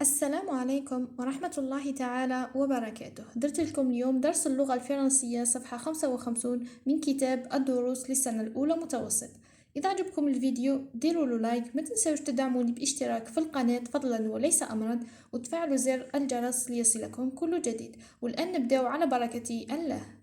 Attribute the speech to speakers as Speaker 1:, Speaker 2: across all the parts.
Speaker 1: السلام عليكم ورحمة الله تعالى وبركاته. درت لكم اليوم درس اللغة الفرنسية صفحة 55 من كتاب الدروس للسنة الأولى متوسط. إذا عجبكم الفيديو ديروا له لايك، ما تنسوش تدعموني باشتراك في القناة فضلا وليس أمرا، وتفعلوا زر الجرس ليصلكم كل جديد. والآن نبدأ على بركة الله.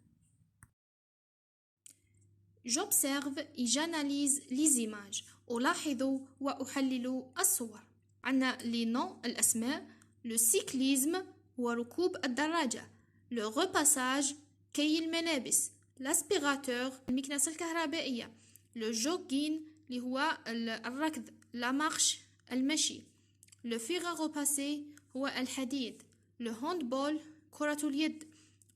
Speaker 1: J'observe et j'analyse les images. ألاحظ وأحلل الصور. عنا les noms الأسماء. le cyclisme وركوب الدراجة. le repassage كي الملابس. l'aspirateur المكنسة الكهربائية. le jogging اللي هو الركض. la marche المشي. le fer à repasser هو الحديد. le handball كرة اليد.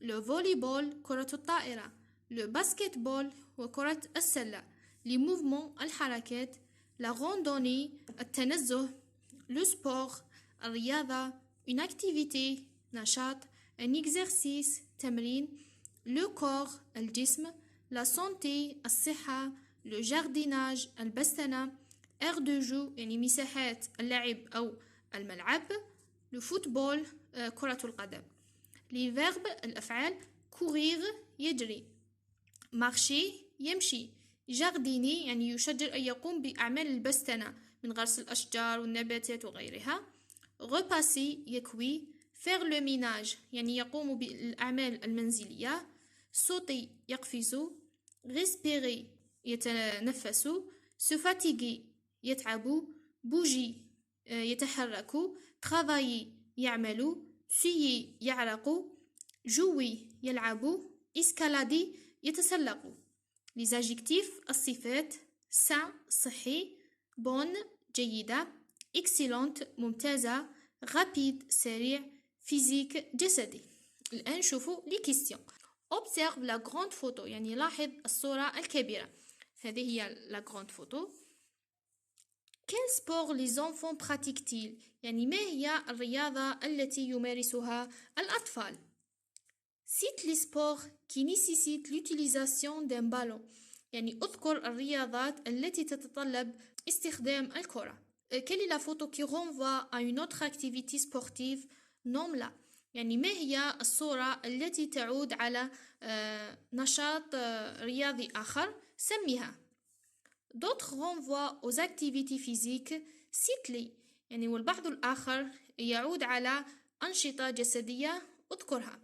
Speaker 1: le volleyball كرة الطائرة. le basketball وكرة السلة. les mouvements الحركات. la randonnée التنزه. le sport الرياضة. une activité نشاط. un exercice تمرين. le corps الجسم. la santé الصحة. le jardinage البستنة. aire de jeu يعني مساحات اللعب أو الملعب. le football كرة القدم. les verbes الأفعال. courir يجري. marcher يمشي. جارديني يعني يشجر أن يقوم بأعمال البستنة من غرس الأشجار والنباتات وغيرها. repasser يكوي. faire le ménage يعني يقوم بالأعمال المنزلية. sauter يقفز. respirer يتنفس. se fatiguer يتعب. bouger يتحرك. travailler يعمل. suer يعرق. jouer يلعب. escalader يتسلق. les adjectifs الصفات. sain صحي. bonne جيدة. excellente ممتازة. rapide سريع. physique جسدي. الآن شوفوا les questions. observe la grande photo يعني لاحظ الصورة الكبيرة. هذه هي la grande photo. quel sport les enfants pratiquent-ils يعني ما هي الرياضة التي يمارسها الأطفال. cite les sports qui nécessitent l'utilisation d'un ballon يعني اذكر الرياضات التي تتطلب استخدام الكرة. quelle est la photo qui renvoie à une autre activité sportive nomme-la يعني ما هي الصورة التي تعود على نشاط رياضي آخر سميها. d'autres renvoient aux activités physiques cite-les يعني والبعض الآخر يعود على أنشطة جسدية اذكرها.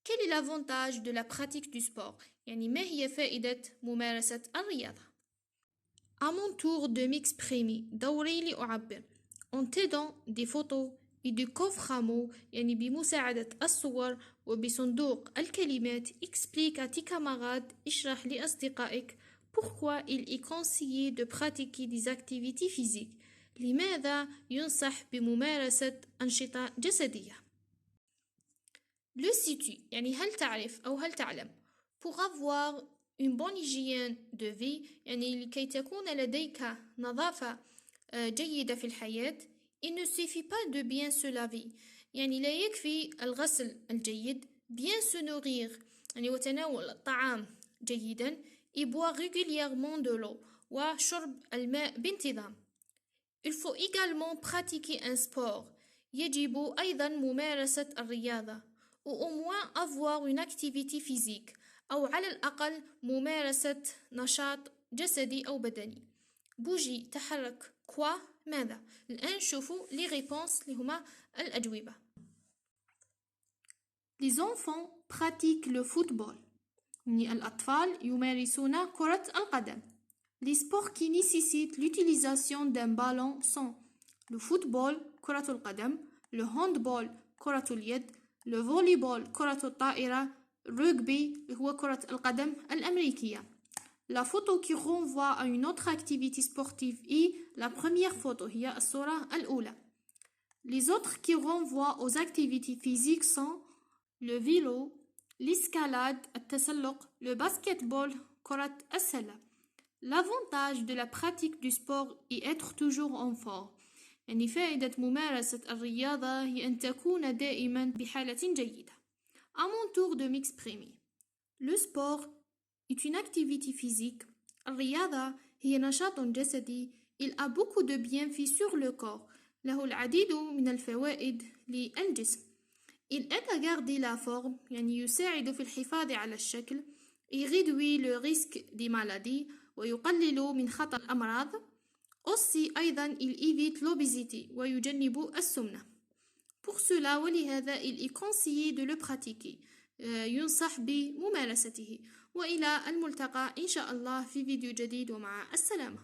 Speaker 1: quel est l'avantage de la pratique du sport يعني ما هي فائدة ممارسة الرياضة. à mon tour de m'exprimer دوري لأعبر en t'aidant des photos et du coffre à mots يعني بمساعدة الصور وبصندوق الكلمات. explique à tes camarades اشرح لأصدقائك pourquoi il est conseillé de pratiquer des activités physiques لماذا ينصح بممارسة أنشطة جسدية. le sais-tu يعني هل تعرف أو هل تعلم. pour avoir une bonne hygiène de vie يعني لكي تكون لديك نظافة جيدة في الحياة. il ne suffit pas de bien se laver يعني لا يكفي الغسل الجيد. bien se nourrir يعني وتناول الطعام جيدا. et boire régulièrement de l'eau وشرب الماء بانتظام. il faut également pratiquer un sport يجب أيضا ممارسة الرياضة. ou au moins avoir une activité physique أو على الأقل ممارسة نشاط جسدي أو بدني. بوجي تحرك. كوا ماذا. الآن شوفوا لي ريبونس اللي هما الأجوبة. les enfants pratiquent le football يعني الأطفال يمارسون كرة القدم. les sports qui nécessitent l'utilisation d'un ballon sont le football كرة القدم. le handball كرة اليد. le volleyball كرة الطائرة. rugby هو كرة القدم الأمريكية. la photo qui renvoie à une autre activité sportive est la première photo هي الصورة الأولى. les autres qui renvoient aux activités physiques sont le vélo, l'escalade التسلق. le basketball كرة السلة. l'avantage de la pratique du sport est être toujours en forme يعني فائدة ممارسة الرياضة هي أن تكون دائما بحالة جيدة. à mon tour de m'exprimer. le sport est une activité physique. الرياضة هي نشاط جسدي. il a beaucoup de bienfaits sur le corps له العديد من الفوائد للجسم. Il aide à garder la forme يعني يساعد في الحفاظ على الشكل. Il réduit le risque des maladies ويقلل من خطر الأمراض. Aussi أيضا il évite l'obésité ويجنب السمنة. Pour cela ولهذا il est conseillé de le pratiquer. ينصح بممارسته. وإلى الملتقى إن شاء الله في فيديو جديد ومع السلامة.